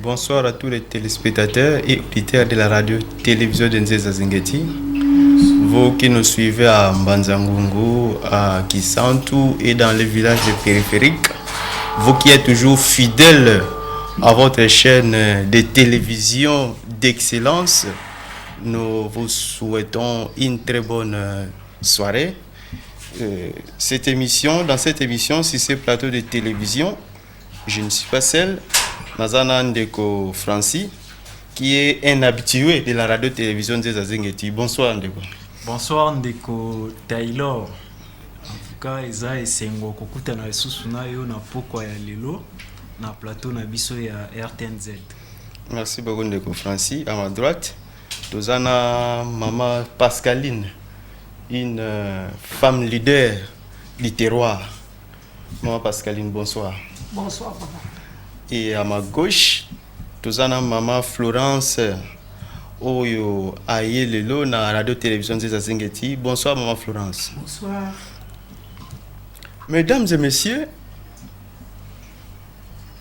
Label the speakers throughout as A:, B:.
A: bonsoir à tous les téléspectateurs et auditeurs de la radio-télévision de Nzeza Zingeti. Vous qui nous suivez à Mbanzangungu, à Kisantu et dans les villages périphériques, vous qui êtes toujours fidèles à votre chaîne de télévision d'excellence, nous vous souhaitons une très bonne soirée. Dans cette émission, sur ce plateau de télévision, je ne suis pas seul. Nazana Ndeko Francis, qui est un habitué de la radio-télévision de Zazingeti. Bonsoir Ndeko.
B: Bonsoir Ndeko Taylor. En tout cas, Eza et Sengo Kokuta na Susuna yo na poko ya lelo na plateau na biso ya RTNZ.
A: Merci beaucoup Ndeko Francis. À ma droite, Tozana Maman Pascaline, une femme leader du terroir. Maman Pascaline, bonsoir.
C: Bonsoir papa.
A: Et à ma gauche, Tozana Maman Florence Oyo Aye Lelo na radio-télévision de Zazingeti. Bonsoir Maman Florence.
C: Bonsoir.
A: Mesdames et messieurs,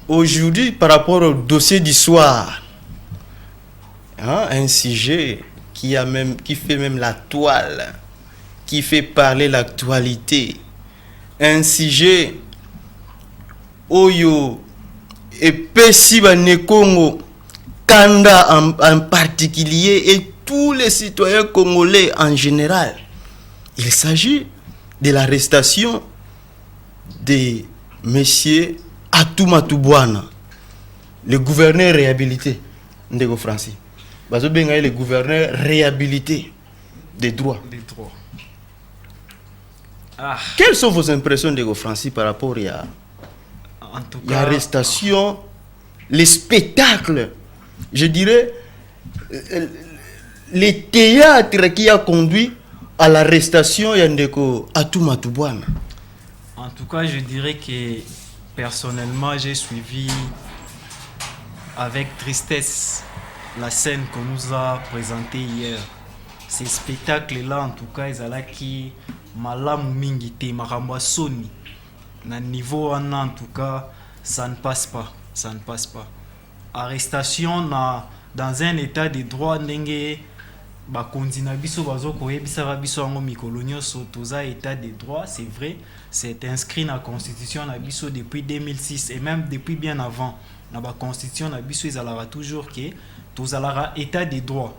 A: aujourd'hui par rapport au dossier du soir, un sujet qui fait même la toile, qui fait parler l'actualité, un sujet Oyo et Pesiba Nekongo Kanda en particulier et tous les citoyens congolais en général. Il s'agit de l'arrestation de monsieur Atumatu Bwana, le gouverneur réhabilité Ndeko Francis. Bazo benga le gouverneur réhabilité des droits. Quelles sont vos impressions Ndeko Francis par rapport à l'arrestation, les spectacles, je dirais, les théâtres qui a conduit à l'arrestation Yandeko Atumatu Bwana?
B: En tout cas, je dirais que personnellement, j'ai suivi avec tristesse la scène qu'on nous a présentée hier. Ces spectacles-là, en tout cas, ils allaient qui malamu mingi te makambo soni. Na niveau en tout cas, ça ne passe pas. Ça ne passe pas. Arrestation dans un état de droit ndenge bakonzi na biso bazoko yebisa ba biso ngo mikolo nyonso toza état de droit, c'est vrai, c'est inscrit dans la constitution na biso depuis 2006 et même depuis bien avant. Na ba constitution na biso ezalaka toujours que tozalaka état de droit.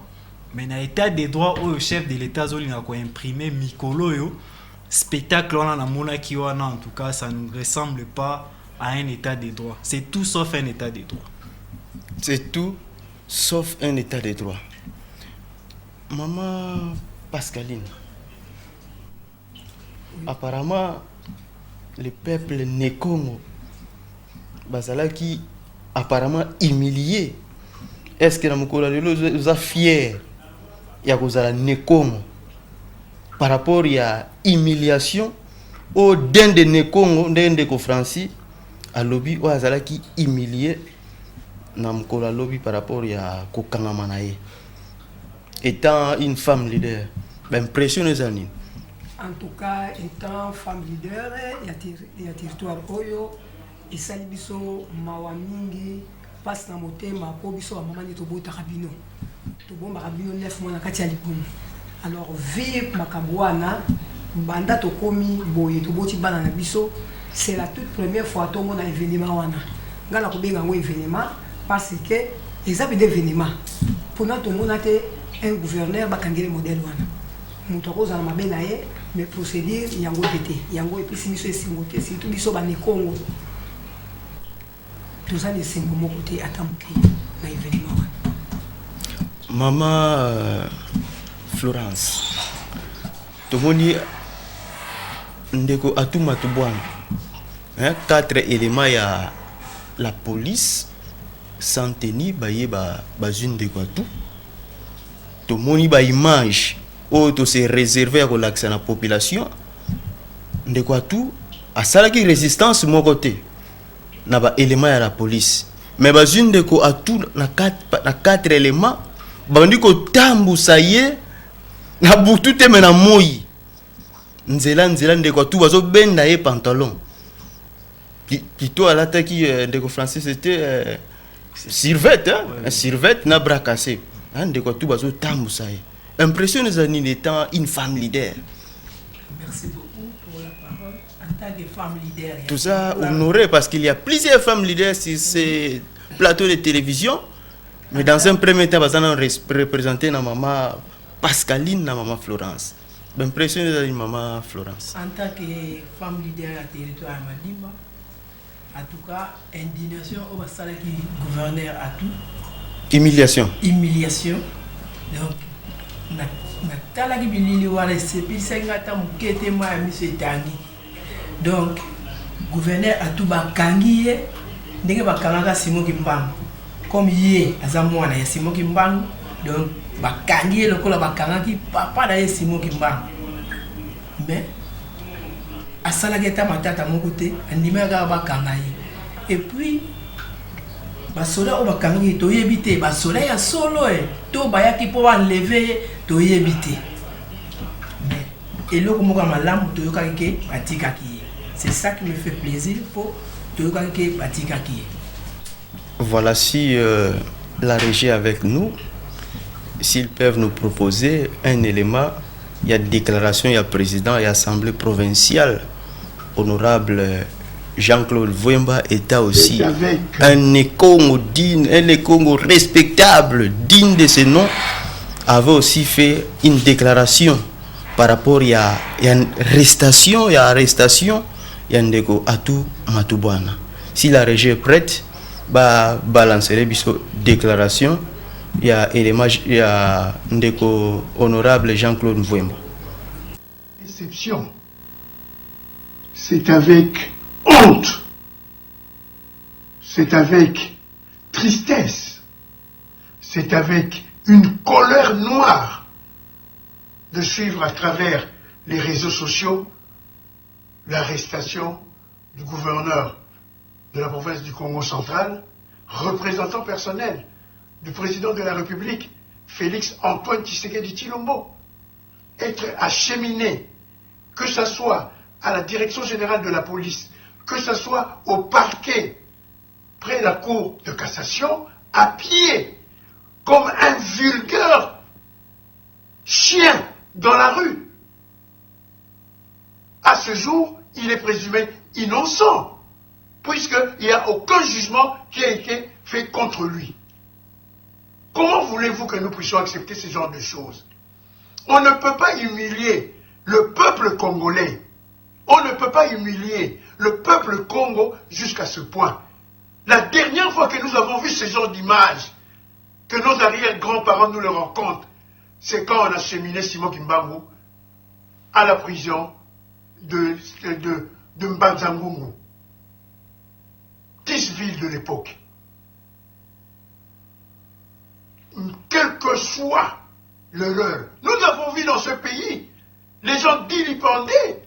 B: Mais na état de droit au chef de l'état zolinga ko imprimer mikolo yo spectacle on a monaki wana, en tout cas ça ne ressemble pas à un état de droit. C'est tout sauf un état de droit.
A: C'est tout sauf un état de droit. Maman Pascaline, apparemment le peuple Nekongo bazala qui apparemment humilié. Est-ce que Namukola Lelo vous a fier ya kozala Nekongo par rapport à humiliation au den de Nekongo Ndeko Francis à lobby ou azala qui humilié Namukola lobby par rapport à kokanga manaye? Étant une femme leader, l'impression est anine.
C: En tout cas, étant femme leader, il y a territoire Oyo, et ça biso mawamingi passe na motema po biso maman ni tobo tarabino. Tobo marabino 9 mois na kati ya likumu. Alors vie makabwana banda to komi boye tobo ti bana na biso, c'est la toute première fois to mona événement wana. Ngala ko benga ngo événement parce que les habits d'événement pour notre monate un gouverneur bakangele modèle wana muto koza na mabena ye mais procédure yango pété yango episi biso esingote surtout biso ba Nekongo tout ça les singo moko te atamuki na événement wana.
A: Maman Florence, tomoni Ndeko Atumatu Bwana, 4 éléments ya la police sans tenir baye ba zune de Guatou. Tout le monde a image où tout se réservé à l'accès à la population de quoi tout à ça qui résistance mon côté n'a pas élément à la police mais bas une de quoi tout na 4 éléments bandi ko tambu ça y est na butu te mena moi nzela de quoi tout bazo benda e pantalon plutôt à l'attaque de Francis c'était Survette, hein?
B: Ouais.
A: Un survette n'a bras cassé. Hein, de quoi tout bazo tamousaï. Impression des années étant une femme leader.
C: Merci beaucoup pour la parole. En tant que femme leader.
A: Tout ça honoré parce qu'il y a plusieurs femmes leaders sur ces plateaux de télévision. Mais dans un premier temps, on a représenté la maman Pascaline, la maman Florence. L'impression de la maman Florence.
C: En tant que femme leader à territoire à Madimba, en tout cas, indignation au Bassala qui gouverneur à tout.
A: Humiliation.
C: Humiliation. Donc, natala ki bilili wala sepil sengata mukete ma monsieur Tangi. Donc, gouverneur à tout bakangi ye ndenge bakanga Simon Kimbangu. Comme hier, azamwana ya Simon Kimbangu. Donc, bakangi ye lokola bakanga ki papa na ye Simon Kimbangu. Mais asala geta matata mokote andimaka bakanga ye. Et puis basoda o bakangi to yebite basoda ya solo to bayaki po enlever to yebite. Mais eloko moko malamu to yokaki ke batikaki. C'est ça qui me fait plaisir pour to yokaki ke batikaki.
A: Voilà, si la régie est avec nous, s'ils peuvent nous proposer un élément, il y a déclaration, il y a président, il y a assemblée provinciale, honorable Jean-Claude Vouemba était aussi un Ekongo digne, un Ekongo respectable, digne de ce nom, avait aussi fait une déclaration par rapport il y a une arrestation, il y a Ndeko Atou Matubwana. Si la régie est prête, bah balancer les déclaration, il y a Ndeko honorable Jean-Claude Vouemba.
D: Déception, c'est avec honte, c'est avec tristesse, c'est avec une colère noire de suivre à travers les réseaux sociaux l'arrestation du gouverneur de la province du Congo central, représentant personnel du président de la République, Félix Antoine Tshisekedi Tshilombo, être acheminé, que ce soit à la direction générale de la police, que ce soit au parquet, près de la cour de cassation, à pied, comme un vulgaire chien dans la rue. À ce jour, il est présumé innocent, puisqu'il n'y a aucun jugement qui a été fait contre lui. Comment voulez-vous que nous puissions accepter ce genre de choses? On ne peut pas humilier le peuple congolais. On ne peut pas humilier le peuple Congo jusqu'à ce point. La dernière fois que nous avons vu ce genre d'image, que nos arrière-grands-parents nous le racontent, c'est quand on a cheminé Simon Kimbangu à la prison de Mbanzangungu, 10 villes de l'époque. Quel que soit le leur, nous avons vu dans ce pays les gens dilipendés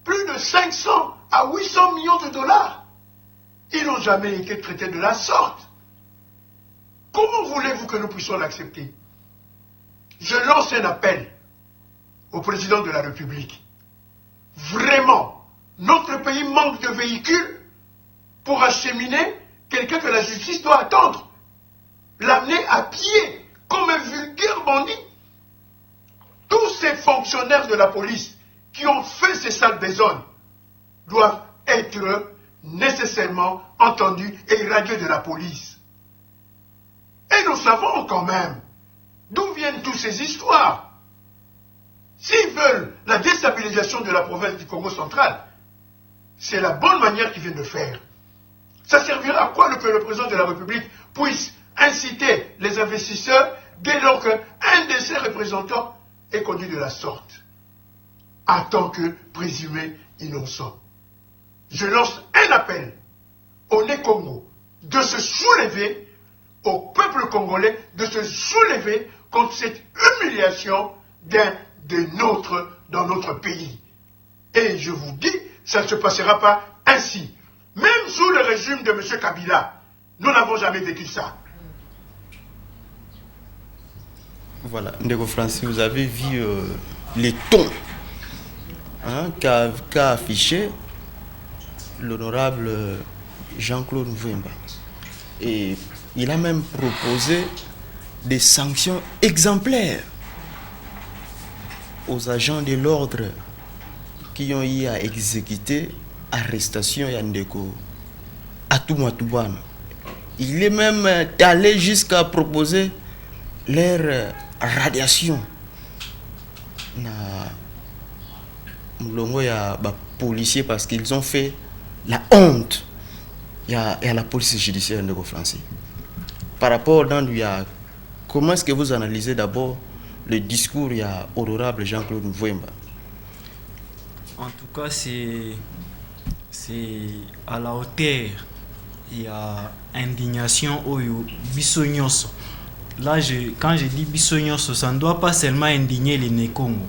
D: plus de 500 à 800 millions de dollars. Ils n'ont jamais été traités de la sorte. Comment voulez-vous que nous puissions l'accepter? Je lance un appel au président de la République. Vraiment, notre pays manque de véhicules pour acheminer quelqu'un que la justice doit attendre. L'amener à pied comme un vulgaire bandit. Tous ces fonctionnaires de la police qui ont fait ces sales besognes doivent être nécessairement entendus et irradiés de la police. Et nous savons quand même d'où viennent toutes ces histoires. S'ils veulent la déstabilisation de la province du Congo central, c'est la bonne manière qu'ils viennent de faire. Ça servira à quoi que le président de la République puisse inciter les investisseurs dès lors qu'un de ses représentants est conduit de la sorte, en tant que présumé innocent. Je lance un appel au Né-Congo de se soulever, au peuple congolais de se soulever contre cette humiliation d'un des nôtres dans notre pays. Et je vous dis, ça ne se passera pas ainsi. Même sous le régime de M. Kabila, nous n'avons jamais vécu ça.
A: Voilà, Ndeko Francis, vous avez vu les tons qu'a affiché l'honorable Jean-Claude Vouemba. Et Il a même proposé des sanctions exemplaires aux agents de l'ordre qui ont eu à exécuter arrestation Yandeko Atumatubana. Il est même allé jusqu'à proposer leur radiation na mulongo ya ba policiers parce qu'ils ont fait la honte à la police judiciaire de français. Par rapport dans comment est-ce que vous analysez d'abord le discours honorable Jean-Claude Mvouemba?
B: En tout cas, c'est à la hauteur. Il y a indignation au Bissognos. Là, quand je dis Bissognos, ça ne doit pas seulement indigner les Nékongo.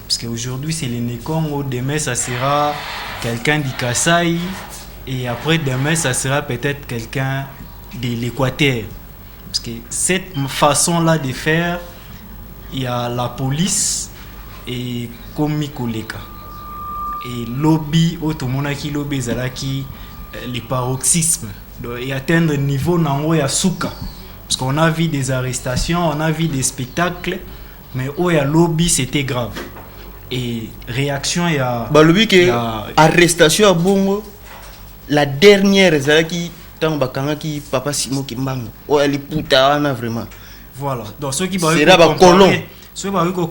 B: Parce qu'aujourd'hui, c'est les Nékongo. Demain, ça sera quelqu'un du Kasaï. Et après, demain, ça sera peut-être quelqu'un de l'Équateur. Parce que cette façon-là de faire, il y a la police et Komikoleka. Et lobby, automonaki lobby, zalaki les paroxysmes. Et atteindre le niveau nango ya souka. Parce qu'on a vu des arrestations, on a vu des spectacles, mais où il y a lobby, c'était grave. Et réaction, il y a...
A: Bah, lobby que arrestation à Bongo, la dernière, zalaki, tant bakangaki papa Simo Kimbango. Oh, elle est putain, vraiment.
B: Voilà. Donc, ceux qui vont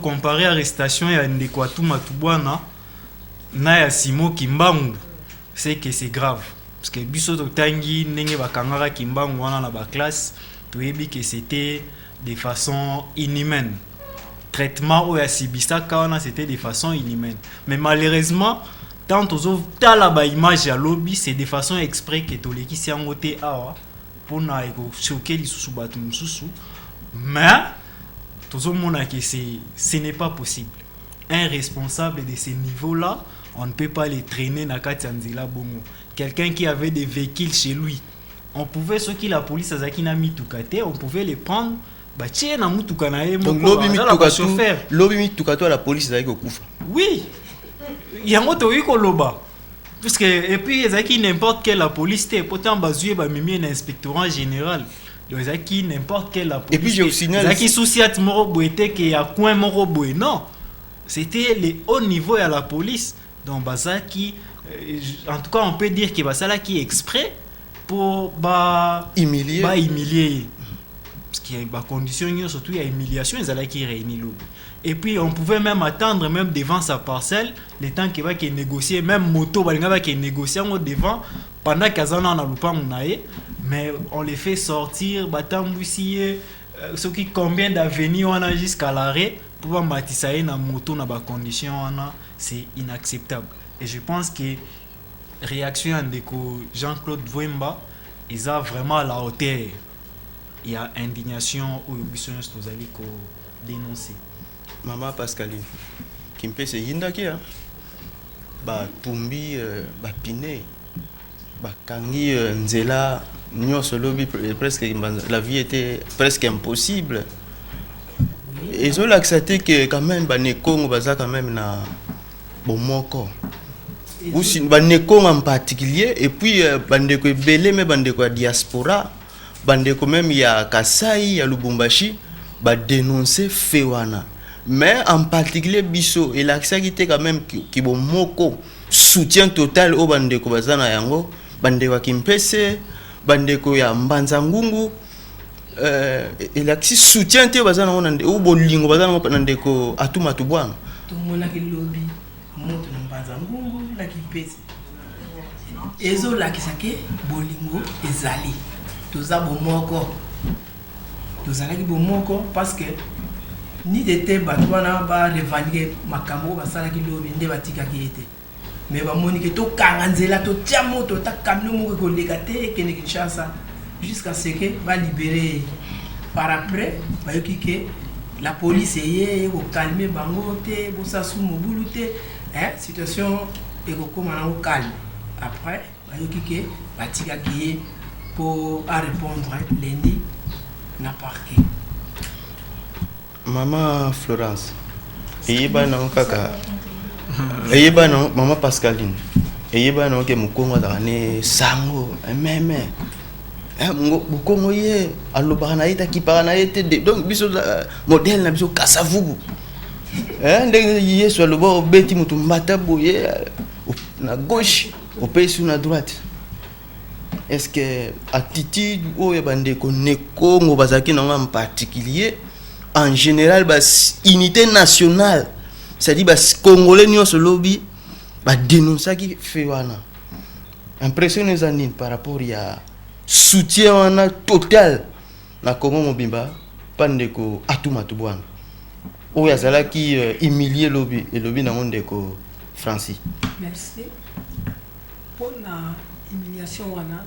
B: comparer arrestation à Ndekwatu Matubwana, na ya Simo Kimbangu, c'est que c'est grave. Parce que biso totangi nenge bakangaka Kimbangu wana na ba classe, toyebi que c'était de façon inhumaine. Traitement au ya sibisaka wana c'était de façon inhumaine. Mais malheureusement, tant aux tala ba image ya lobby, c'est de façon exprès que toleki siango te awa pour na eko choquer lisusu batu mususu. Mais tozo mona que ce n'est pas possible. Un responsable de ce niveau-là, on ne peut pas les traîner na Katianzila Bongo. Quelqu'un qui avait des véhicules chez lui, on pouvait, ceux qui la police azaki na mitukate, on pouvait les prendre, bah tiens na mutuka na ye
A: donc lobi mitukato la police azaki okufa.
B: Oui. Yango to yiko loba. Parce que et puis azaki n'importe quelle la police te pourtant bazuye ba mimi un inspectorat général. Donc azaki n'importe quelle la police.
A: Et puis je vous signale
B: azaki souciat moro boete que ya coin moro boe. Non. C'était les hauts niveaux à la police. Donc Bazaki, en tout cas on peut dire que Basala qui est exprès pour humilier. Parce qu'il y a des conditions, surtout il y a humiliation, ils allaient qui réunissent l'eau. Et puis on pouvait même attendre même devant sa parcelle, le temps qu'il va négocier, même moto, il va négocier devant pendant qu'Azana n'a pas monaé, mais on les fait sortir, batamboussier, ceux qui combien d'avenir on a jusqu'à l'arrêt. Pour matisser na moto na ba condition c'est inacceptable. Et je pense que réaction de Jean-Claude Mvouemba ils a vraiment à la hauteur. Il y a indignation au besoin de dénoncer.
A: Maman Pascaline qui me fait yindaki ba tumbi ba piné ba kangi nzela nyonso lobi presque la vie était presque impossible. Ils ont accepté que quand même Banekongo baza quand même na bomoko. Ou si Banekongo en particulier et puis bandeko belé mais bandeko diaspora, bandeko même ya Kasai, ya Lubumbashi, ba dénoncer Fewana. Mais en particulier biso, il a accepté quand même ki bomoko soutien total au bandeko baza na yango, bandeko Kimpese, bandeko ya Mbanzangungu. Il a soutien te bazana onande ou bolingo bazana ndeko Atumatubwana
E: to mona ke lobby moto na Mbanzangungu la Kimpese ezo la kisake bolingo ezali toza bomoko tozalaki bomoko parce que ni d'été batwana ba revendiquer makambo basala ki lobby nde batika ki était mais ba moni ke to kanganzela to tia moto ta camion mo ko legate ke ne Kinshasa jusqu'à ce que va libérer par après bayoki que la police est au calmer bango te bosa sou mobulu te situation et comment on calme après bayoki que batika qui pour à répondre lundi na parquet
A: maman Florence eyeba na kaka eyeba na maman Pascaline eyeba na ke mukongo da ne sango meme Bukongo ye alobaka na ye takipaka na ye te donc biso modèle na biso kasavubu ndenge yesu aloba obeti moto mbata boye na gauche opesi na droite. Est-ce que attitude oyo bandeko ne Congo bazaki na en particulier en général unité nationale, c'est-à-dire congolais nyonso lobi dénoncer qui fait wana impression nous par rapport à soutien wana total na Congo mobimba pandeko Atuma Tubwana oyo azalaki humilier lobi et lobi na ndeko Francis.
C: Merci pour la humiliation wana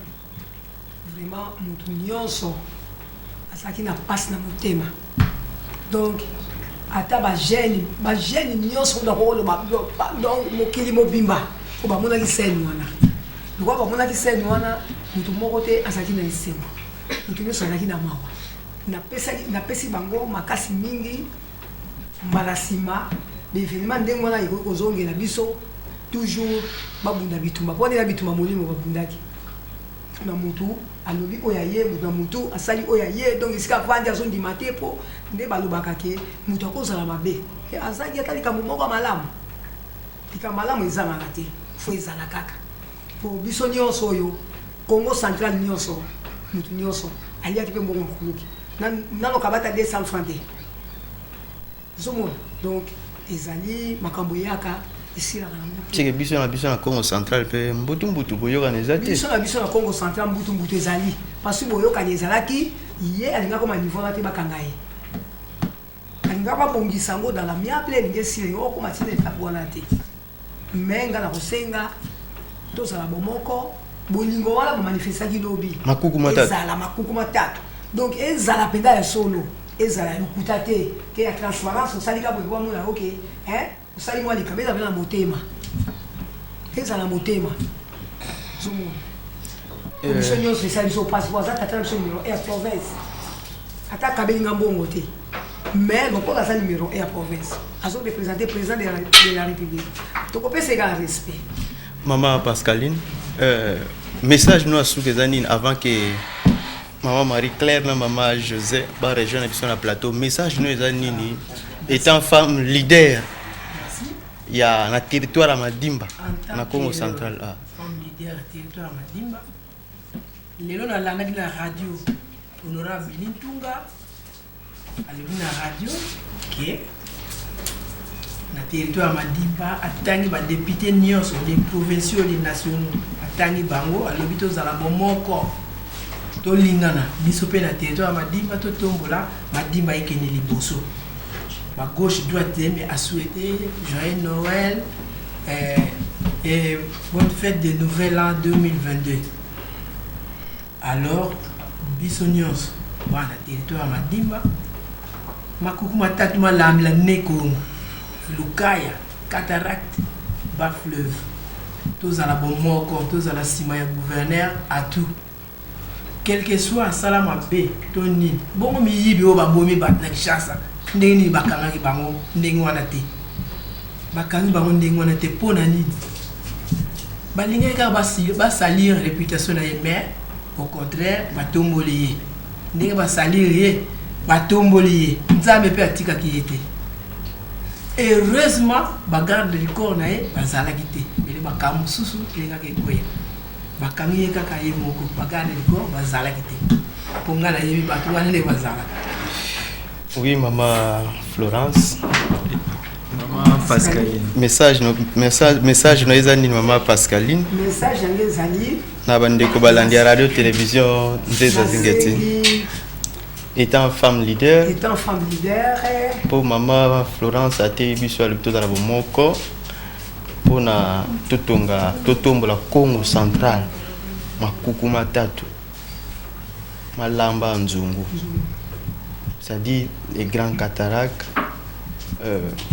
C: vraiment mutu nyonso azalaki na passe na motema donc ata bajeni nyonso ndakoloba donc mokili mobimba ko bamonaki scène wana lokwa bamonaki scène wana mutu moko te azalaki na esengo mutu nyonso azalaki na mawa napesi bango makasi mingi mbala nsima bevenema ndenge wana ekoki kozongela biso toujours babunda bitumba mpo ndenge bitumba molimo babundaki na mutu alobi oyo aye mutu na mutu asali oyo aye donc esika vandi azondima te mpo nde balobaka ke mutu akozala mabe azalaki ata likambo moko malamu ezalaka te fo ezala kaka po biso nyonso oyo Congo central nyonso mutu nyonso aliaki mpe mbongo mokuluki nanoka bata 200 francs te zomona donc ezali makambo yaka
A: c'est que biso na Congo central pe mbutu boyokana ezati
C: biso na Congo central mbutu ezali parce que boyokana ezalaki ye alinga koma niveau na te bakanga ye alinga babongisa ngo dans la miable elingi sile okoma tina etape wana te mais nga na kosenga tozala bomoko bolingo wana bomanifestaki lobi ezala makuku matatu donc ezala mpenza ya solo ezala lokuta te ke ya transparence osalika boye bwamona ok osali mwa likambo ezala na motema ezala motema zomona biso nyonso esali biso passeport aza tata na biso numéro ya province ata kabelinga mbongo te mais lokola aza numéro ya province azoreprésente président de la république tokopesa eka na respect.
A: Maman Pascaline message no asuki eza nini avant que maman Marie-Claire na maman José ba rejoindre biso na plateau message no eza nini étant femme leader ya na territoire ya Madimba na Congo central
E: femme leader ya territoire ya Madimba lelo nalandaki na radio honorable Lintunga alobi na radio ke na territoire ya Madimba atangi badepute nyonso des provinciaux des nationaux atangi bango alobi tozala bomoko tolingana biso mpe na territoire ya Madimba totombola Madimba ekende liboso ma gauche droite mais a souhaité joyeux Noël et bonne fête de Nouvel An 2022. Alors bisonyos bana territoire Madimba makuku matatu malamla neko Lukaya cataracte bas fleuve tous à la bomoko tous à la cima ya gouverneur à tout quel que soit salama be toni bongo mi yibi o ba bomi bat na Kinshasa ndenge nini bakangaki bango ndenge wana te bakangi bango ndenge wana te mpo na nini balingaki kaka basalir réputation na ye mais au contraire batomboli ye ndenge basalir ye batomboli ye nzambe mpe atikaki ye te heureusement bagarde du corps na ye bazalaki te mele makambo mosusu elingaki ekoya bakangi ye kaka ye moko bagarde du corps bazalaki te mpo nga nayebi bato wana nde bazalaka.
A: Oui, maman Florence.
B: Maman Pascaline.
A: Message no ezani maman Pascaline.
C: Message ngezali.
A: Na bandeko balandi radio télévision nzeza zingeti. Étant femme leader. Pour maman Florence a été biso alipto dans la bomoko. Pour na totombola Congo central. Makuku matatu. Malamba nzungu. C'est-à-dire les grands cataractes,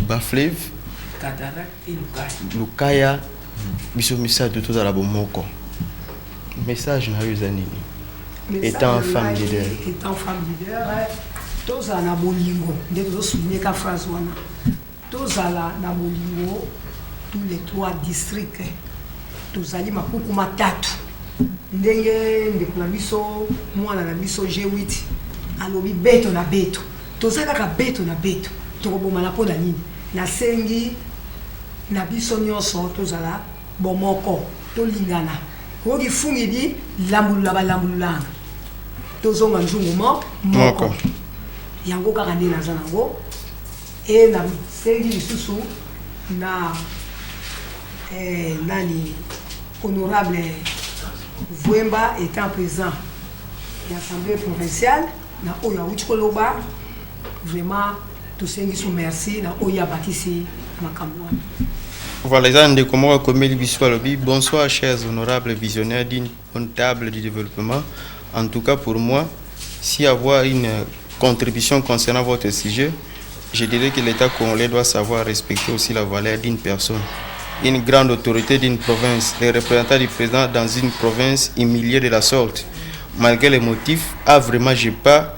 A: Bas-Fleuve, Lukaya, Bisomisa de tout à la Bomoko. Message na Yuzanini. Étant femme leader.
C: Étant femme leader, tous à la bolingo. Dès que vous souvenez qu'à phrase wana, tous à la bolingo, tous les 3 districts, tous à l'ima kuku matatu. ndenge ndeko na biso mwana na biso G8 alobi beto na beto toza kaka beto na beto tokobomana mpo na nini nasengi na biso nyonso tozala bomoko tolingana oki fungidi lambulula balambululanga tozonga nzungu moko yango kaka nde naza nango e nasengi lisusu na nani honorable Vouemba étant présent de l'Assemblée provinciale na oyo awuti koloba vraiment tosengi so merci na oyo abatisi makambo wana.
A: Voilà, les gens comment commélie biswalobi. Bonsoir chers honorables visionnaires d'une bonne table du développement. En tout cas pour moi, si avoir une contribution concernant votre sujet, je dirais que l'État congolais doit savoir respecter aussi la valeur d'une personne. Une grande autorité d'une province, les représentants du président dans une province humiliée de la sorte. Malgré les motifs, vraiment, je n'ai pas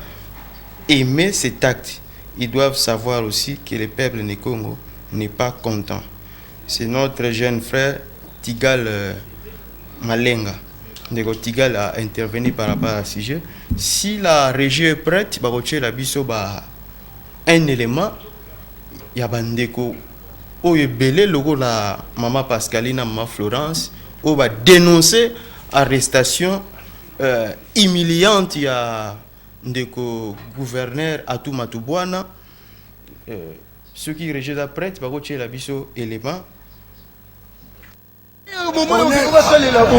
A: aimé cet acte. Ils doivent savoir aussi que le peuple du Congo n'est pas content. C'est notre jeune frère Tigal Malenga. Tigal a intervenu par rapport à ce sujet. Si la région est prête, un élément, il y a Bandeko. Oyo belé logo la maman Pascaline, maman Florence, on va dénoncer arrestation humiliante il y a ndeko gouverneur Atou Matubwana ceux qui rejettent après va coacher la biso élément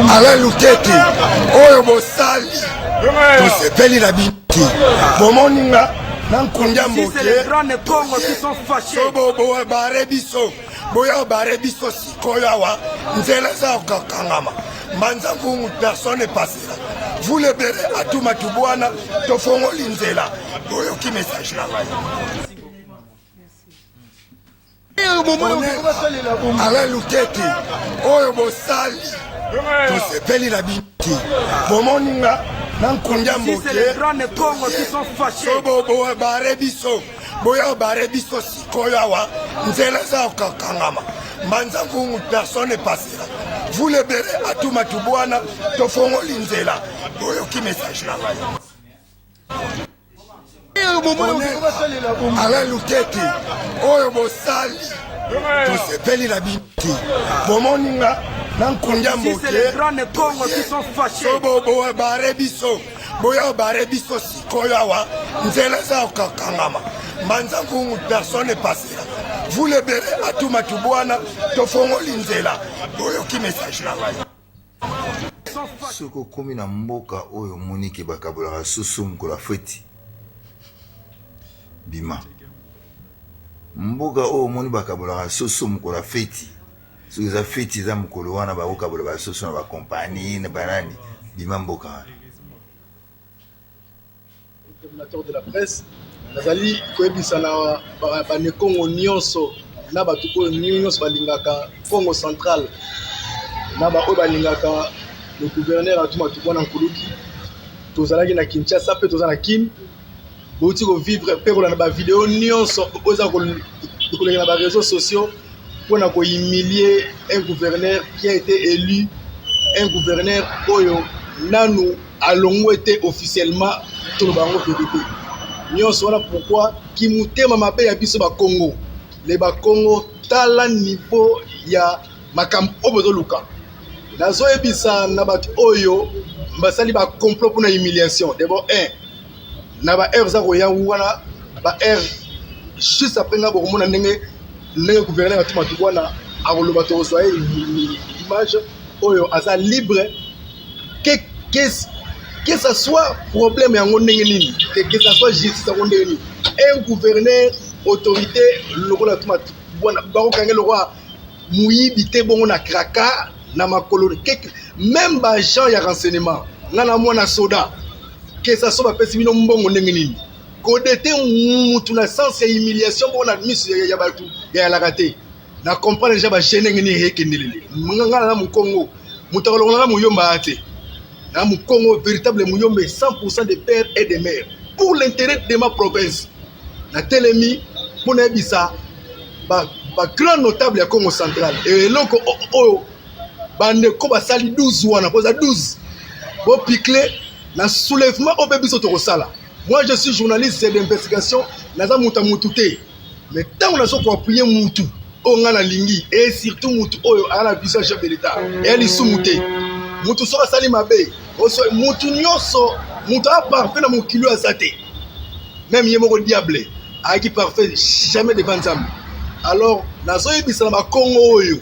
F: ala luketi oyo bosali tosepeli na binti bomoninga nankundia mboke so bare biso boya bare biso sikoyo awa nzela za kokangama manza ngungu personne ne passera vous le bere Atou Matubwana tofongoli nzela oyo ki message na ala luketi oyo bosali tosepeli na binti bomoninga nankundia mboke so bare biso boya bare biso sikoyo awa nzela za kokangama manza ngungu personne ne passera vous le bere Atou Matubwana tofongoli nzela oyo ki message na ala luketi oyo bosali tosepeli na binti bomoninga nankundia mboke so bare biso boya bare biso sikoyo awa nzela za kokangama manza ngungu personne ne passera vous le bere Atou Matubwana tofongoli nzela oyo ki message na
G: soko komi na mboka oyo monike bakabolaka susu mkola feti bima mboka oyo moni bakabolaka susu mkola feti soki eza feti eza mokolo wana bakokabola basusu na bakompani na banani bima mboka wana
H: coordinateur de la presse nazali koyebisa na banekongo nyonso na bato oyo nyonso balingaka Congo central na baoyo balingaka le gouverneur Atou Matubwana Nkuluki tozalaki na Kinshasa mpe toza na Kin bouti kovivre mpe kolanda bavideo nyonso oza koleka na baréseaux sociaux mpona kohumilie un gouverneur qui a été élu un gouverneur oyo nanu alongo ete officiellement toloba yango PDP nyonso wana pourquoi kimutema mabe ya biso bakongo le bakongo tala niveau ya makambo oyo bozoluka nazoyebisa na bato oyo basali bacomplot mpona humiliation d'abord na baheure za koya wana baheure juste après nga bokomona ndenge gouverneur Atou Matubwana akoloba tokozwa ye image oyo aza libre que ça soit problème yango ndenge nini que ça soit justice yango ndenge nini un gouverneur autorité lokola Atou Matubwana bakokanga lokwa muyibi te bongo na kraka na makolo même bagent ya renseignement nga na mwana soda que ça soit bapesi bino mbongo ndenge nini kodete mutu na sens ya humiliation bongo na miso ya bato ya yalaka te na comprendre déjà bagene ndenge nini ekendelele nga na mokongo mutu akolongola muyomba te na mokongo véritable muyomba 100% de pères et de mères pour l'intérêt de ma province na telemi mpona yebisa grand notable ya Congo central eloko oyo bandeko basali 12 wana poza 12 Bon piqué, na soulèvement au bébé sala. Moi je suis journaliste d'investigation, naza muta mutute. Mais tant on a so pour appuyer mutu, on a la lingi et surtout mutu oyo a la vision chef de l'État. Et elle est sous muté. Mutu sera sali mabe. Mutu nyonso, mutu a parfait na mon kilo à sate. Même yemo diable, a qui parfait jamais devant Nzambe. Alors, nazo yebisa na Congo oyo.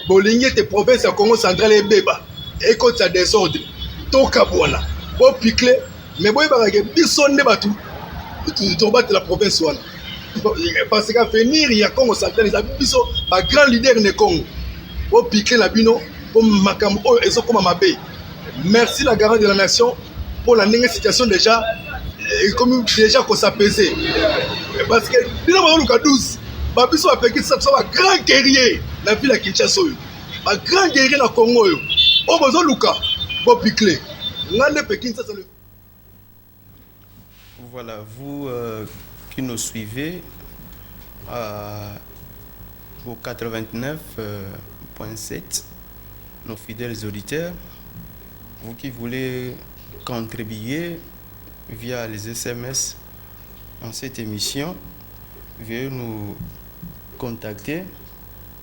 H: Bolingi te province ya Congo central et beba. Et quand ça désordre, toka bona. Bon piqué, mais bon yebaka biso nde batu. To battre la province wana. Parce qu'à venir, il y a Congo central, il y a biso ba grand leader de Congo. Bon piqué la bino, pour makambo oyo ezo koma mabe. Merci la garante de la nation pour la situation déjà comme déjà qu'on s'apaisait. Parce que bino ba luka 12, ba biso apeki ça un grand guerrier la ville à Kinshasa. Un grand guerrier na Congo yo. O bozo luka bon piqué. Ngande Pékin ça le.
A: Voilà, vous qui nous suivez au 89.7, nos fidèles auditeurs, vous qui voulez contribuer via les SMS en cette émission, veuillez nous contacter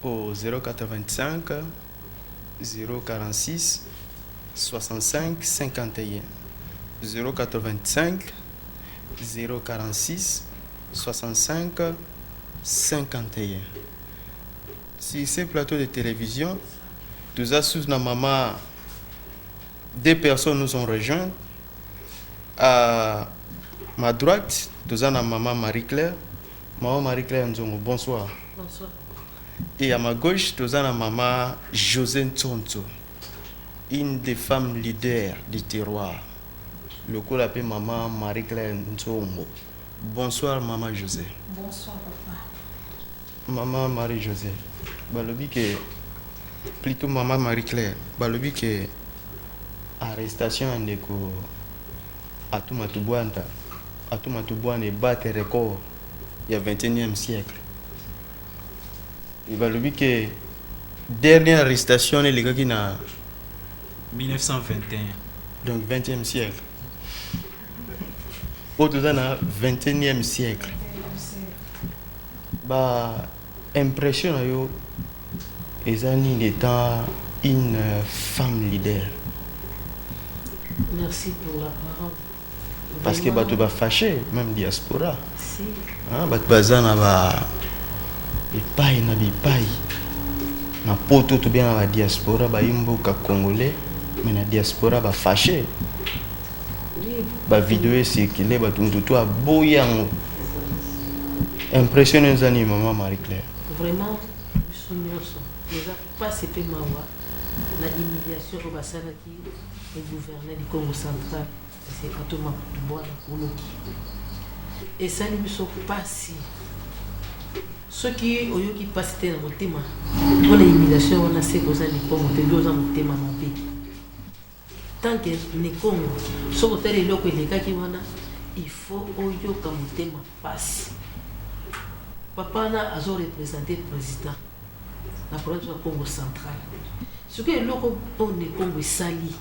A: au 085 046 65 51 085 046 65 51. Si ces plateaux de télévision, nous avons na maman, deux personnes nous ont rejoints. À ma droite, nous avons maman Marie-Claire. Maman Marie-Claire Nzongo, bonsoir.
E: Bonsoir.
A: Et à ma gauche, nous avons maman José Ntsonto, une des femmes leaders du terroir. Le coup l'appelle maman Marie-Claire Nzongo. Bonsoir maman José.
C: Bonsoir papa.
A: Maman Marie-José. Balobi que plutôt maman Marie-Claire. Balobi que arrestation ndeko Atuma Tubouane battre record il y a 21e siècle. Il balobi que dernière arrestation les gars qui na
B: 1921.
A: donc 20e siècle. Autres dans le 21e siècle. Bah, impression yo, Ezani étant une femme leader.
E: Merci pour la parole.
A: Parce que tu vas fâcher, même diaspora.
E: Si.
A: Tu vas na poto to bien na diaspora ba imboka congolais mais na diaspora ba fâché. Ba vidéo circulé ba tuntutu a boyango. Impressionnant zani maman Marie-Claire.
E: Vraiment biso nyonso déjà pas c'était mawa la humiliation au basala qui le gouverneur du Congo central c'est Atuma Tubouane Koloki. Et ça ne biso pas si ceux qui ont eu qui passent dans mon thème pour l'humiliation on a ces causes du Congo te deux ans mon thème mon pays tant que les Congo sont tels les locaux les gars qui wana il faut oyo comme thème passe papa na a représenté le président la province du Congo central ce que les locaux pour les Congo sali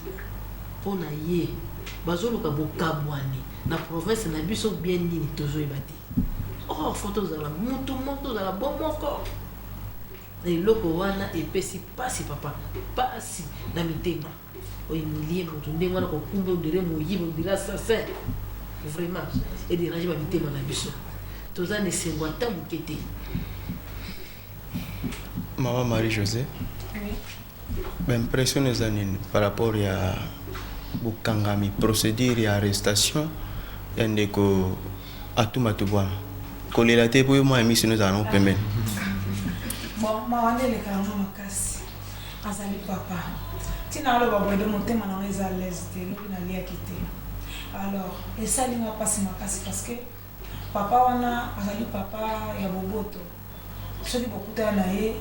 E: pour na ye bazolo ka bokabwani na province na biso bien nini tozo ebati oh photos za la moto za la bon moko et loko wana epesi pasi papa pasi na mitema o emilie moto ndenge wana ko kumbe ondire moyibo ondire assassin vraiment et déranger ba mitema na biso toza ne sengwa ta mukete.
A: Maman Marie-José.
C: Oui.
A: M'impressionne zanine par rapport à bukangami procédure et arrestation yandeko Atuma Tubouane. Kolela te po moi émission nous allons pemben.
C: Bon, ma wane le karamu makasi. Azali papa. Tina lo ba bodo motema na les à l'aise te lo na lia kité. Alors, et ça li nga passe makasi parce que papa wana azali papa ya boboto. Soki bokuta na ye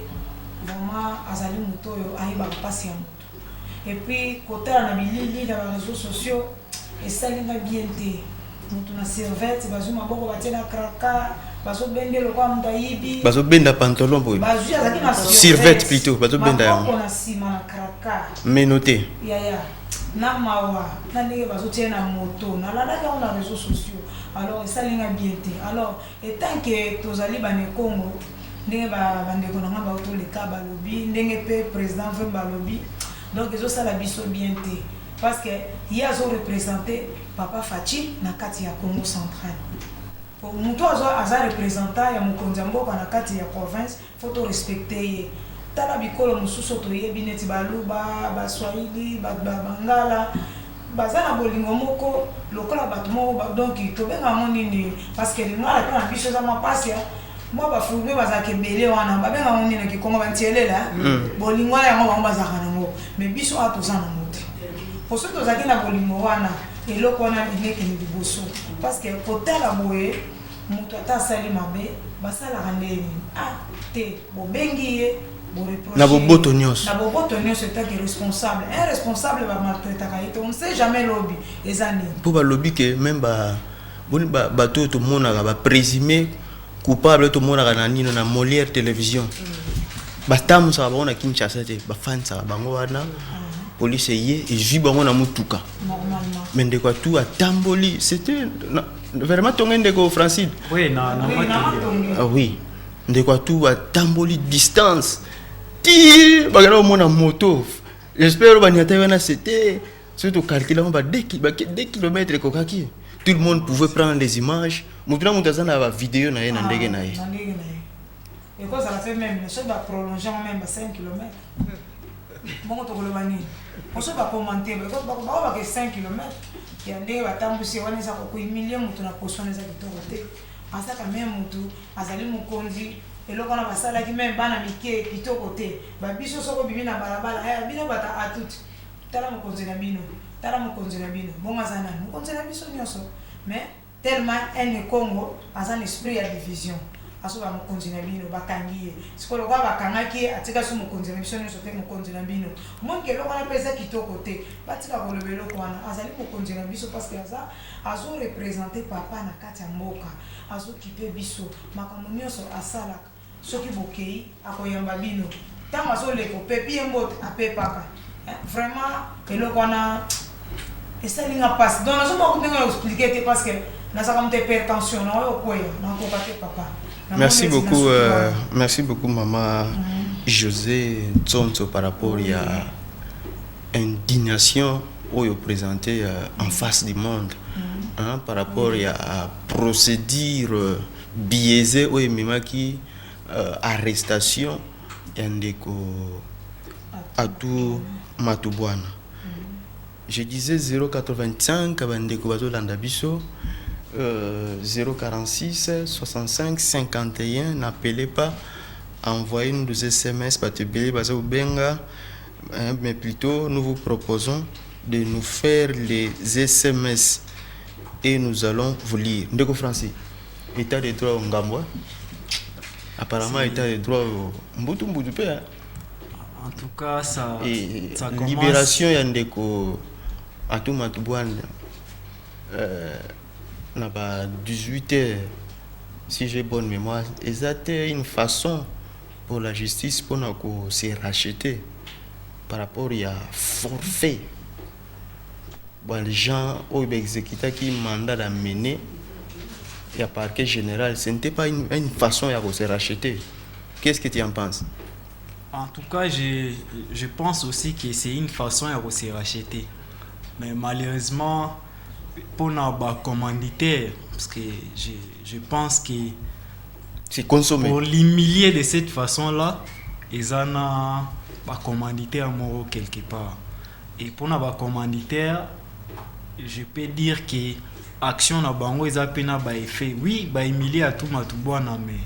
C: vraiment azali moto yo ayiba passe ya moto. Et puis côté na bilili dans les réseaux sociaux et ça li nga bien te. Moto na servette bazuma boko batela kraka bazo bende lo kwa mdayibi
A: Bazo benda pantalon boy.
C: bazo azaki na
A: Servette plutôt, bazo benda
C: ya
A: yango.
C: on a sima na kraka
A: Mais notez.
C: ya
I: na mawa na ndenge bazotia na moto nalandaki yango na réseaux sociaux alors esalinga bien te alors etant que tozali bane Congo ndenge bandeko na nga baotoleka balobi ndenge mpe président ve balobi donc ezosala biso bien te parce que ye azoreprésente papa Faci na kati ya Congo central moto aza représentant ya mokonzi ya mboka na kati ya province faut to respecter ye tala bikolo mosusu toyebi neti baluba baswahili bangala baza na bolingo moko lokola bato moko donc tobenga yango nini parce que lingala mpe na biso eza mapasi mwa bafulbe bazalaka ebele wana babenga yango nini kikongo bantielela bolingo wana yango bango bazalaka nango mais biso awa toza nango te po soki tozalaki na bolingo wana eloko wana elekende liboso parce que kotala boye moto ata asali mabe basalaka ndeni te bobengi ye
A: na boboto nyonso
I: etaki responsable un responsable bamaltraitaka ye te on ne sait jamais lobi eza nini
A: mpo balobi ke même bato oyo tomonaka baprésumé coupable tomonaka na nino na Molière télévision batambusaka bango na Kinshasa te bafanisaka bango wana police ye ezwi bango na mutuka mais ndeko atu atamboli c'était vraiment tonge ndeko Francide oui ndeko atu atamboli distance ti bagala omona moto j'espère banyata wana c'était surtout calculer on va 2 km kokaki tout le monde pouvait prendre des images moto na zana ba vidéo na ye na ndege na ye
I: et quoi ça va faire même ça va prolonger même 5 km bon to koloba nini on se va commenter ba 5 km ya ndege batambusi wana za ko humilier moto na position za kitoko te asa quand même moto azali mokonzi eloko na basala ki même bana mike kitoko te ba biso soko bibi na balabala ya bino bata atuti tala mokonzi na bino bonga sana mokonzi na biso nyonso mais tellement un Congo azan esprit ya division aso ba mokonzi na bino bakangi sikolo kwa bakangaki atika so mokonzi na biso nyonso te mokonzi na bino monke eloko na pesa kitoko te batika kolobelo kwana azali mokonzi na biso parce que azo représenter papa na kati ya mboka azo kipe biso makambo nyonso asala soki bokei akoyamba bino tango azoleko pepi mbote apepaka vraiment eloko wana esalinga passe donc nazo mokondenga expliquer te parce que nasaka mte hypertension na oyo koya na kokate papa.
A: Merci beaucoup maman José Tsonso par rapport à indignation oyo présenté en face du monde par rapport à procédure biaisée oyo memaki arrestation yandeko Atu Matubwana. Je disais 085 abandeko bazolanda biso 046 65 51, n'appelez pas, envoyez-nous des SMS, mais plutôt nous vous proposons de nous faire les SMS et nous allons vous lire. Ndeko Francis, état de droit au Ngambwa, apparemment état de droit au Mbutu.
B: En tout cas, ça commence...
A: Libération Yandeko Atu Matubwana. On a 18 heures, si j'ai bonne mémoire, et c'était une façon pour la justice pour nous se racheter par rapport à forfait. Bon, les gens ont exécuté qui mandat d'amener et à parquet général, ce n'était pas une façon de se racheter. Qu'est-ce que tu en penses?
B: En tout cas, je pense aussi que c'est une façon de se racheter. Mais malheureusement, pour nos commanditaires, parce que je pense que
A: c'est consommé.
B: Pour l'humilier de cette façon-là, ils en ont pas commanditaire mort quelque part. Et pour nos commanditaires, je peux dire que action na bango ils appellent ba effet. Oui, ba humilier à tout matubwana mais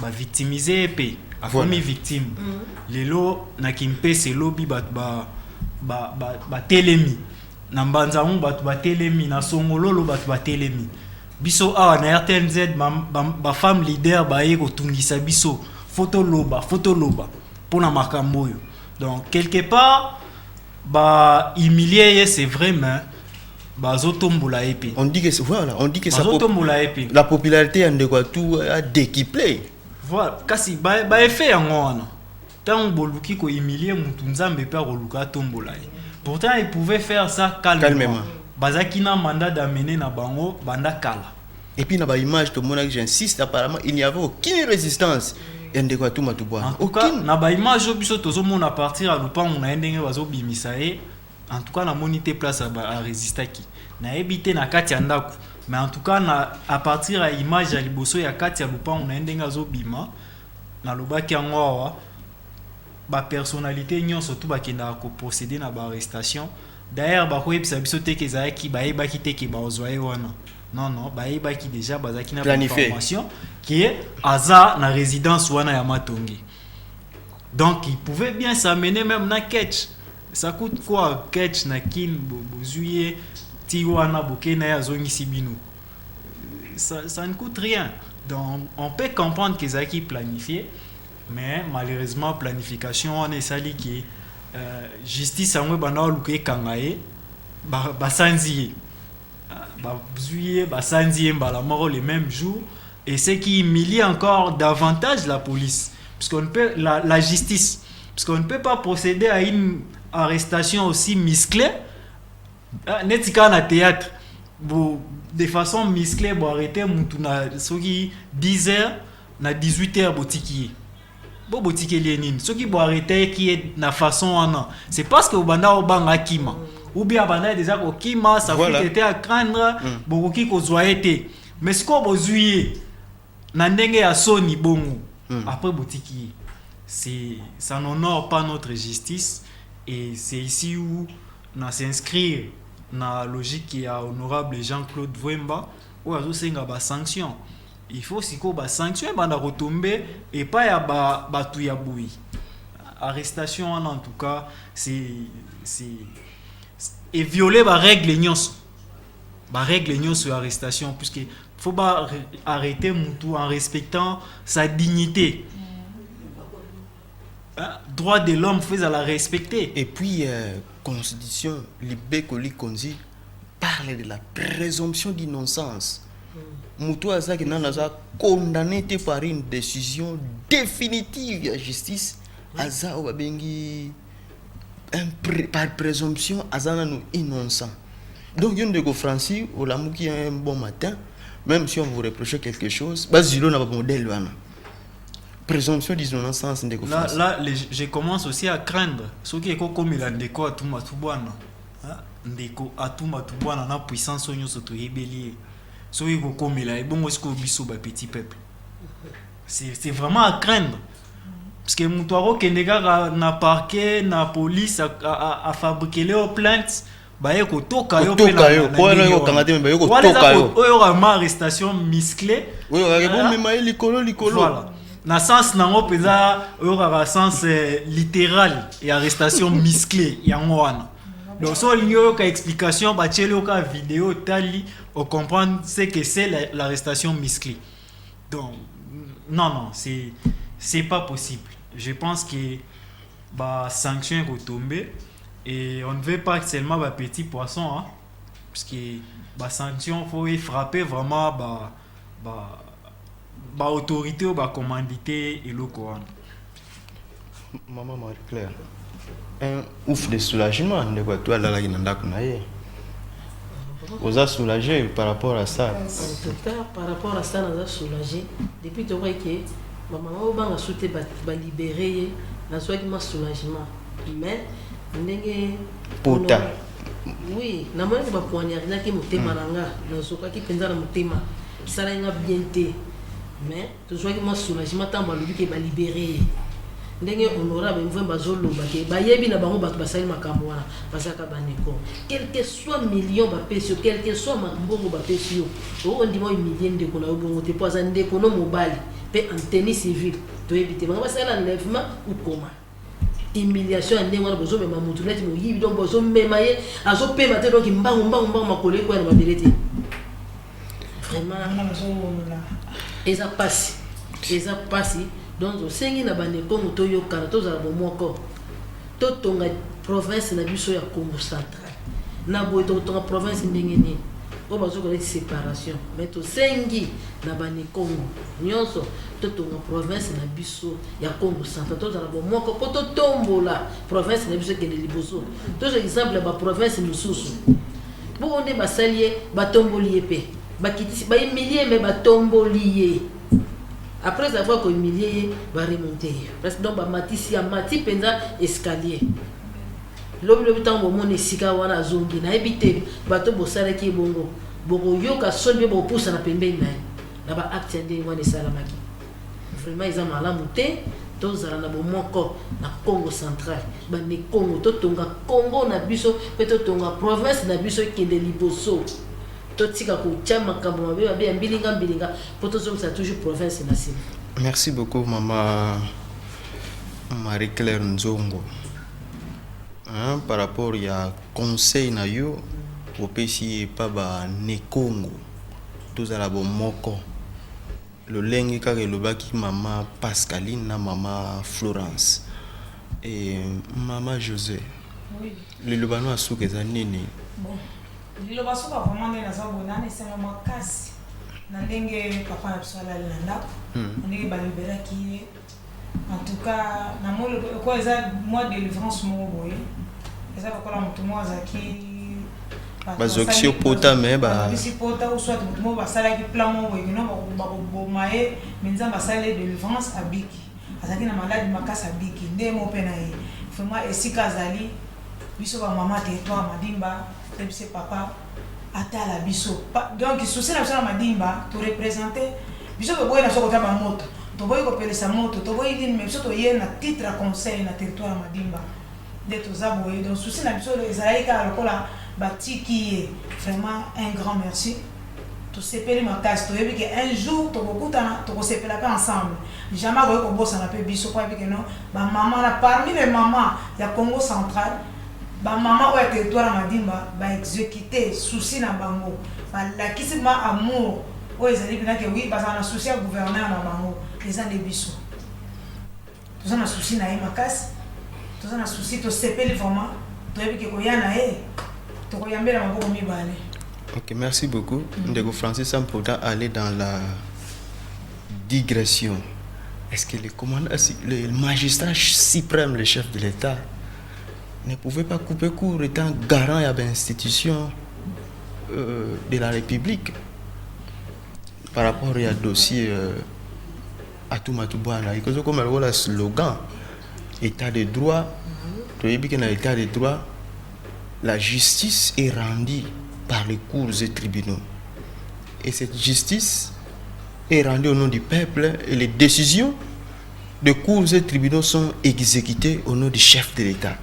B: ba victimiser pe a famille victime. Lelo na kimpe c'est lobby ba telemi. Na mbanza mu batu batelemi na songololo batu batelemi biso awa na RTNZ ba femme leader ba yeko tungisa biso photo loba pona makambo yo. Donc quelque part ba humilier c'est vrai mais ba zotombola épée.
A: On dit que voilà, on dit que ça
B: la
A: popularité en de quoi tout a décuplé.
B: Voilà, kasi ba effet yango wana. Tant boluki ko humilier mutu nzambe pe ko luka tombola. Pourtant, ils pouvaient faire ça calmement. Bazaki na mandat d'amener na bango banda kala.
A: Et puis, dans l'image, tout le monde, j'insiste, apparemment, il n'y avait aucune résistance. En
B: tout cas, dans l'image, à partir à l'oupan, on a un en tout cas, on a monité place à résister. On a évité na kati andako. Mais en tout cas, à partir de l'image, il y a kati à l'oupan, on a un bima. Na lobaki angwa ba personnalité nyon surtout ba kenda ko procéder na ba arrestation. D'ailleurs, ba ko ebisa biso te kezaki ba yeba ki te ke ba ozwaye wana. Non, ba yeba ki déjà bazaki na information qui est Aza na résidence wana ya Matonge. Donc il pouvait bien s'amener même na catch. Ça coûte quoi catch na kin bozuye ti wana bokena ya zongi sibino. Ça ne coûte rien. Donc on peut comprendre que Zaki planifié, mais malheureusement planification on est sali qui justice en banda luke kangaye ba sanzié. Ba zuye ba sanzié ba la mort le même jour. Et ce qui humilie encore davantage la police, puisqu'on peut la justice, puisqu'on ne peut pas procéder à une arrestation aussi musclée. Netika na théâtre, de façon musclée, pour arrêter mutuna soki 10h na 18h botiki. Botiki Lénine, ce qui pour arrêter qui est na façon ana, c'est parce que banda obanga kima. Ou bien banda déjà ko kima, ça fait était à craindre, bokoki ko zoaete. Mais ce qu'on bozuye Nandenge ya Sony bongo après botiki, ça n'honore pas notre justice et c'est ici où on s'inscrit dans la logique qui a honorable Jean-Claude Vwemba où azo senga ba sanction. Il faut siko ba sanction banda retomber et pas ya ba tu ya boui. Arrestation en tout cas c'est et violer ba règle nyonso. Ba règle nyonso arrestation puisque faut pas arrêter Moutou en respectant sa dignité. Droit de l'homme, faut la respecter.
A: Et puis, Constitution, Libekoli Konzi parle de la présomption d'innocence. Moutou Aza qui n'a condamné par une décision définitive de la justice. Aza Obabengi, par présomption, Aza nous innocent. Donc, il y a un Francis, au Lamou qui a un bon matin. Même si on vous reproche quelque chose, Basilo n'a pas modèle. Présomption d'innocence.
B: Là, je commence aussi à craindre. Ce qui est comme il a ndeko atuma tubwana. Ndeko atuma tubwana na puissance onyo soto rebellier. Ce qui est comme il a et bon est-ce que biso ba petit peuple. C'est vraiment à craindre. Parce que Moutouaro Kendega na parquet, na police a fabriqué les plaintes. Bayeko toka yo pena
A: voilà yo kangate bayeko toka yo
B: oyo arrestation musclée
A: oui bon mais mai likolo
B: voilà na sens nango peza oyo ka sens littéral et arrestation musclée yango wana donc so linyo ka explication ba tchelo ka vidéo tali on comprendre ce que c'est l'arrestation musclée. Donc non c'est pas possible. Je pense que ba sanction retomber. Et on ne veut pas seulement les petits poissons, hein, parce que la sanction, il faut y frapper vraiment la autorité ou la commandité et le Coran.
A: Maman Marie-Claire, un ouf de soulagement de quoi toi là là qui n'a vous a soulagé par rapport à ça.
E: En tout cas, par rapport à ça, nous a soulagé. Depuis que maman a souhaité libérer, nous a souhaité un soulagement. Mais ndenge
A: pota
E: oui na mwana ba poignard na ki motema nanga na soka ki penza na motema sala nga bien te mais to joie ki mo soulagement tamba lobi ke ba libérer ndenge honorable Mvwemba zoloba ke ba yebi na bango bato basali makambo wana basaka baneko quel que soit million ba pesio quel que soit mbongo ba pesio o ndimo million de kona obongo te poza ndeko no mobali pe en tennis civil to éviter ba basala enlèvement ou comment humiliation à ndenge wana bozo mema mutu neti mo yibi donc bozo mema ye azo pema te donc mbango makole ko na mabelete vraiment eza passe donc osengi na bandeko moto yokana tozala bomoko totonga province na biso ya Congo central na boye totonga province ndenge nini oyo bazokolaki séparation mais tosengi na bani Congo nyonso totonga province na biso ya Congo central tozala bomoko mpo totombola province na biso ekende liboso tozo exemple ya baprovince mosusu bongo nde basali ye batomboli ye mpe bakitisi bahumilie me batomboli ye après avoir humilié ye baremonte parce que donc bamatisi ya mati mpenza escalier lobi ntango bomona esika wana azongi nayebi te bato bosalaki bongo bokoyoka soni mpe bopusa na pembeni na ye na baacte ya ndenge wana esalamaki vraiment eza malamu te tozala na bomoko na Congo central bane Congo totonga Congo na biso mpe totonga province na biso ekende liboso totika kotia makambo mabe mabe ya mbilinga mpo tozongisa toujours province na nsima.
A: Merci beaucoup maman Marie-Claire Nzongo. Par rapport à conseil na yo opesi pa ba ne Congo tozala bomoko lolenge kaka elobaki mama Pascaline na mama Florence et mama José.
I: Oui.
A: Le lobano asuka eza nini?
I: Bon. Liloba soka vraiment nde naza bonane esengo makasi na ndenge papa na biso alali na ndako ndenge baliberaki ye en tout cas na moni ko eza mois de délivrance moko boye eza lokola moto moko azalaki
A: bazokisi opota me
I: bazokisi pota ou soit moto moko basalaki plan moko boye kino bakoboma ye me nzambe asali délivrance abiki azalaki na maladi makasi abiki nde mo mpe na ye vraiment esika azali biso bamama territoire Madimba c'est papa atala biso donc souci na biso na Madimba to représenter biso ko boye na soko ta ba moto to boye ko pelesa moto to boye din mais biso to ye na titre à conseil na territoire Madimba de to za boye donc souci na biso ezalaika lokola batiki vraiment un grand merci to sepeli makasi to yebi que un jour to kokutana to ko sepela pa ensemble jamais ko bossa na pe biso kwa bi que non ba maman na parmi les mamans ya Congo central ba maman oya territoire Madimba ba exécuter souci na bango ba lakisi ma amour o ezali bina ke oui ba na souci ya gouverneur na bango les ans de biso to na souci na makasi to na souci to sepeli vraiment to yebi ke ko yana to ko yambela maboko mibale.
A: Ok, merci beaucoup. Ndeko Francis, sans pourtant aller dans la digression. Est-ce que le magistrat suprême, le chef de l'État, ne pouvait pas couper court étant garant à l'institution de la République par rapport au dossier Atumatubwana? Il y a comme un slogan État de droit. Tu as dit que dans l'État de droit, la justice est rendue par les cours et tribunaux. Et cette justice est rendue au nom du peuple et les décisions de cours et tribunaux sont exécutées au nom du chef de l'État.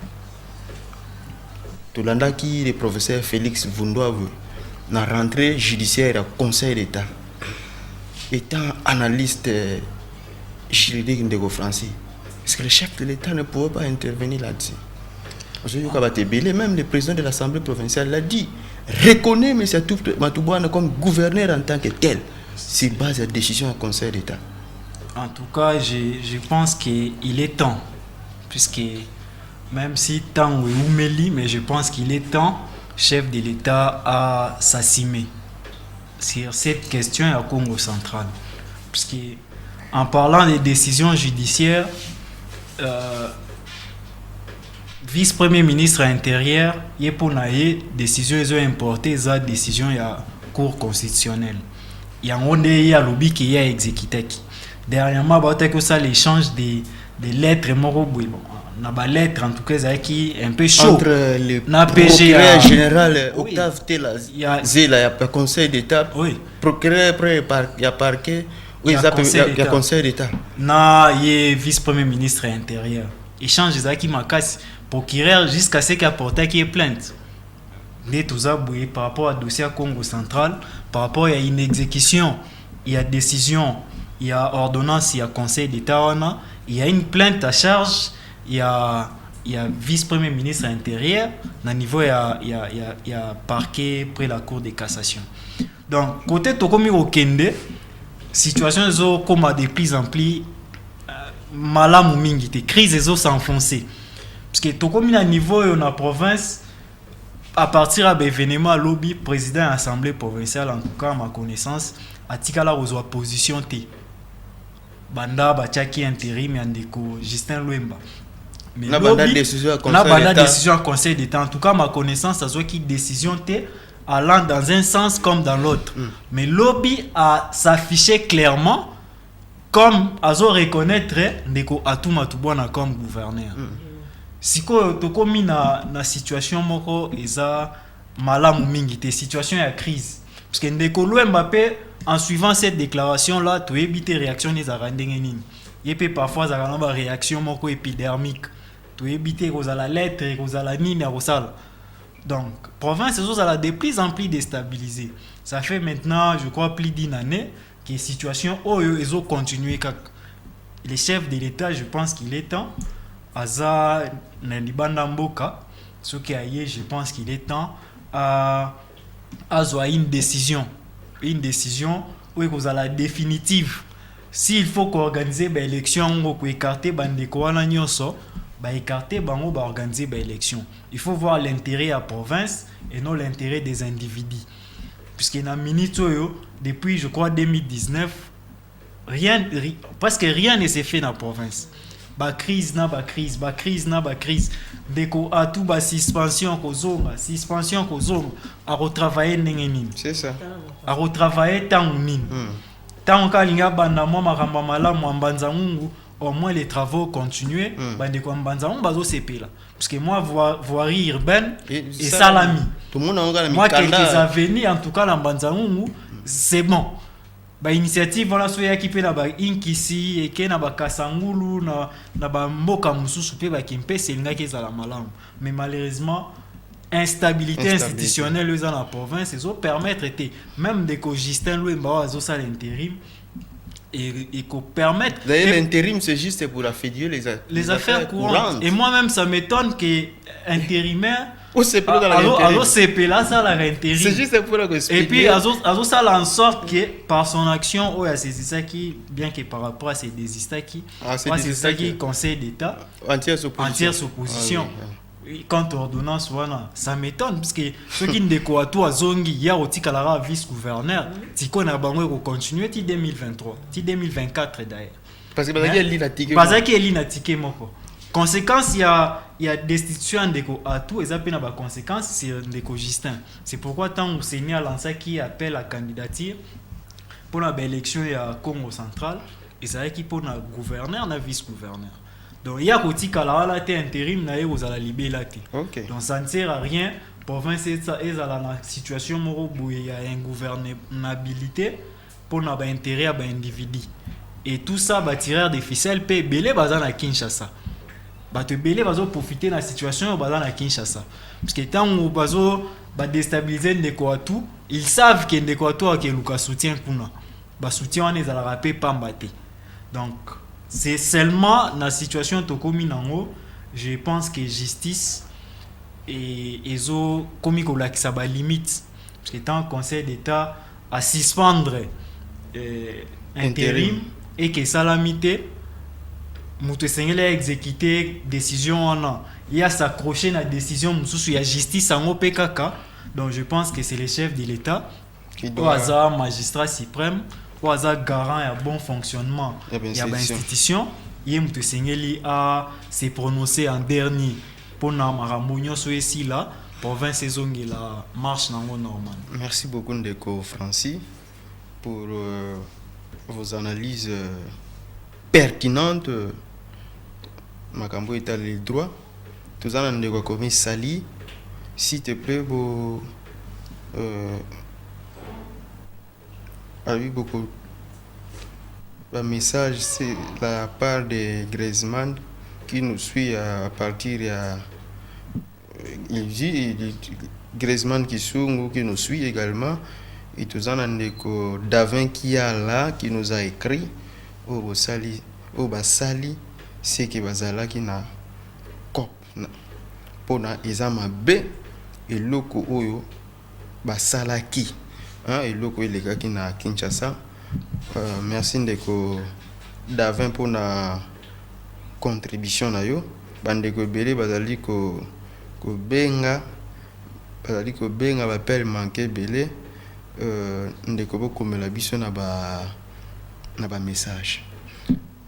A: Tolanda qui le professeur Félix Vundoave dans la rentrée judiciaire au Conseil d'État, étant analyste juridique de Français, est-ce que le chef de l'État ne pouvait pas intervenir là-dessus? Même le président de l'Assemblée provinciale l'a dit, reconnaît M. Matubouane comme gouverneur en tant que tel, sur base de la décision du Conseil d'État.
B: En tout cas, je pense qu'il est temps, puisque même si temps est oumeli, mais je pense qu'il est temps, chef de l'État, à s'assumer sur cette question à Congo central. Puisque en parlant des décisions judiciaires, vice-premier ministre intérieur, il y a des décisions importées, des décisions à cour constitutionnelle. Il y a un lobby qui a exécuté. Dernièrement, il y a l'échange des lettres. Il y a des lettres, en tout cas, qui est un peu chaud.
A: Entre le procureur général Octave Tela, il y a le Conseil d'État, procureur, il y a parquet, il y a Conseil d'État.
B: Non, il y a vice-premier ministre intérieur. Échange des Makas, procureur jusqu'à ce qu'il a porté qui est plainte. Par rapport à dossier Congo central, par rapport à une exécution, il y a décision, il y a ordonnance, il y a conseil d'État, il y a une plainte à charge, il y a vice-premier ministre intérieur, à niveau il y a parquet près la cour de cassation. Donc côté Tokomi Okende, situation est comme de plus en plus malamu mingi, crise est s'enfoncer. Parce que Tokomi à niveau on a province à partir de l'événement lobby président de l'Assemblée provinciale, en tout cas à ma connaissance, a tikala aux position T. Banda Bachaki intérim et Andeko Justin Luemba. Mais
A: na
B: lobby,
A: décision
B: à conseil d'État. En tout cas, ma connaissance, ça soit qui décision T allant dans un sens comme dans l'autre. Mais lobby a s'affiché clairement comme azo reconnaître Ndeko Atuma Tubwana comme gouverneur. Si toko mi na situation moko eza malamu mingi te situation ya crise parce que Ndeko Luemba pe en suivant cette déclaration là tu éviter réaction des arandenge nini et puis parfois ça a une réaction moko épidermique tu éviter que la lettre que la nini à sala. Donc province ça la de plus en plus déstabilisée. Ça fait maintenant je crois plus d'une année que situation ils ont continué les chefs de l'État je pense qu'il est temps Aza Nandibanda Mboka, ce qui a eu, je pense qu'il est temps à avoir une décision où il y a la définitive. S'il faut qu'organiser l'élection, pour écarter Bandekouana Nyonso, écarter Bango, organiser l'élection. Il faut voir l'intérêt de la province et non l'intérêt des individus. Puisqu'il y a depuis, je crois, 2019, presque rien ne s'est fait dans la province. Crise deko atu suspension kozonga a retravailler nengeni
A: c'est ça
B: a retravailler tant nini tant kalinga banda mo makamba malamu ambanza ngungu au moins les travaux continuer bandeko ambanza ngungu bazo sepela parce que moi voirie urbaine et salami
A: tout le monde a
B: moi quelques avenirs en tout cas la mbanza ngungu c'est bon. Initiative voilà soya qui pe na ba inkisi et ke na ba kasangulu na ba mboka mususu pe ba kimpe selinga ke za la malamu mais malheureusement instabilité institutionnelle dans la province ils ont permettre même de que Justin Luemba azo ça l'intérim et qu'on permettre
A: d'ailleurs l'intérim c'est juste pour affecter
B: les affaires courantes et moi-même ça m'étonne que intérimaire
A: c'est
B: juste pour et puis azo ça en sorte que par son action c'est ça qui bien que par rapport à ces désistats qui c'est ça qui conseil d'état entière opposition quand ordonnance voilà ça m'étonne parce que ceux qui ne décoient tout à zongi hier au tikalara vice gouverneur tiko na bango ko continuer ti 2023 ti 2024 d'ailleurs
A: parce que
B: parce que il na ticket moko conséquence il y a destitution ndeko à tout et ça peut avoir conséquence c'est ndeko Justin c'est pourquoi tant au Seigneur lancé qui appelle la candidature pour la élection à Congo central et ça qui pour na gouverneur na vice gouverneur donc il y a côté kala la té intérim na aux à la libéralité donc ça ne sert à rien province et ça est à la situation moro où il y a une gouvernabilité pour na intérêt à individu et tout ça va tirer des ficelles pe belé bazana à Kinshasa. Bato belé bazo profiter de la situation bazana à Kinshasa parce que tant où bazo ba déstabiliser ndeko tout ils savent que ndeko tout a que Luka soutien kuna ba soutien on est à la rapé pambaté donc c'est seulement la situation tokomi nango je pense que justice et ezo komi ko la sa ba limite parce que tant conseil d'état à suspendre intérim et que salamité mutu sengela exécuter décision il y a s'accrocher la décision mususu ya justice en OPKK donc je pense que c'est le chef de l'état qui doit avoir magistrat suprême ou avoir garant et bon fonctionnement il y a institution il mutu sengeli a se prononcer en dernier pour na marambo so ici là province zongi la marche nango normal.
A: Merci beaucoup Ndeko Francis pour vos analyses pertinentes. Makambo est allé droit. Tout ça, on a commis Sali. S'il te plaît, avec beaucoup de message, c'est la part de Griezmann qui nous suit à partir il dit Griezmann qui nous suit également. Et tout ça, on a Davin qui est là, qui nous a écrit au Sali, c'est que bazala qui na cop pona ezama b et loko oyo basalaki et loko les gars qui na Kinshasa. Merci ndeko Davin pour na contribution na yo bandeko belé bazali ko benga bazali kobenga bapele manke ebele ndeko bokomela biso na message.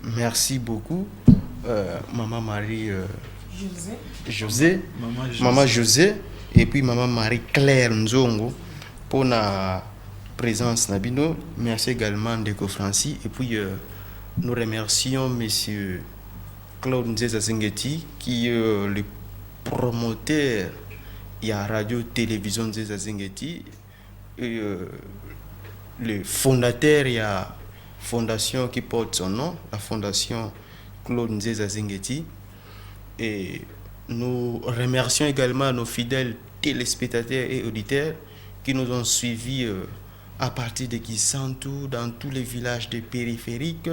A: Merci beaucoup maman Marie José, maman José et puis maman Marie Claire Nzongo pour la présence Nabino. Merci également ndeko Francis et puis nous remercions monsieur Claude Nzeza Zingeti qui est le promoteur de la radio-télévision Nzeza Zingeti et le fondateur de la fondation qui porte son nom, la fondation Claude Nzeza Zingeti. Et nous remercions également nos fidèles téléspectateurs et auditeurs qui nous ont suivis à partir de Kisantu, dans tous les villages des périphériques.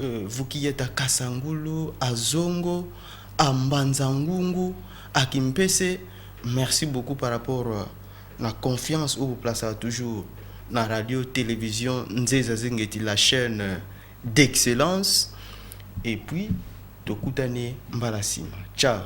A: Vous qui êtes à Kasangulu, à Zongo, à Mbanzangungu, à Kimpese, merci beaucoup par rapport à la confiance où vous placez toujours dans la radio-télévision Nzeza Zingeti, la chaîne d'excellence. Et puis, Tokutane Mbalasima. Ciao.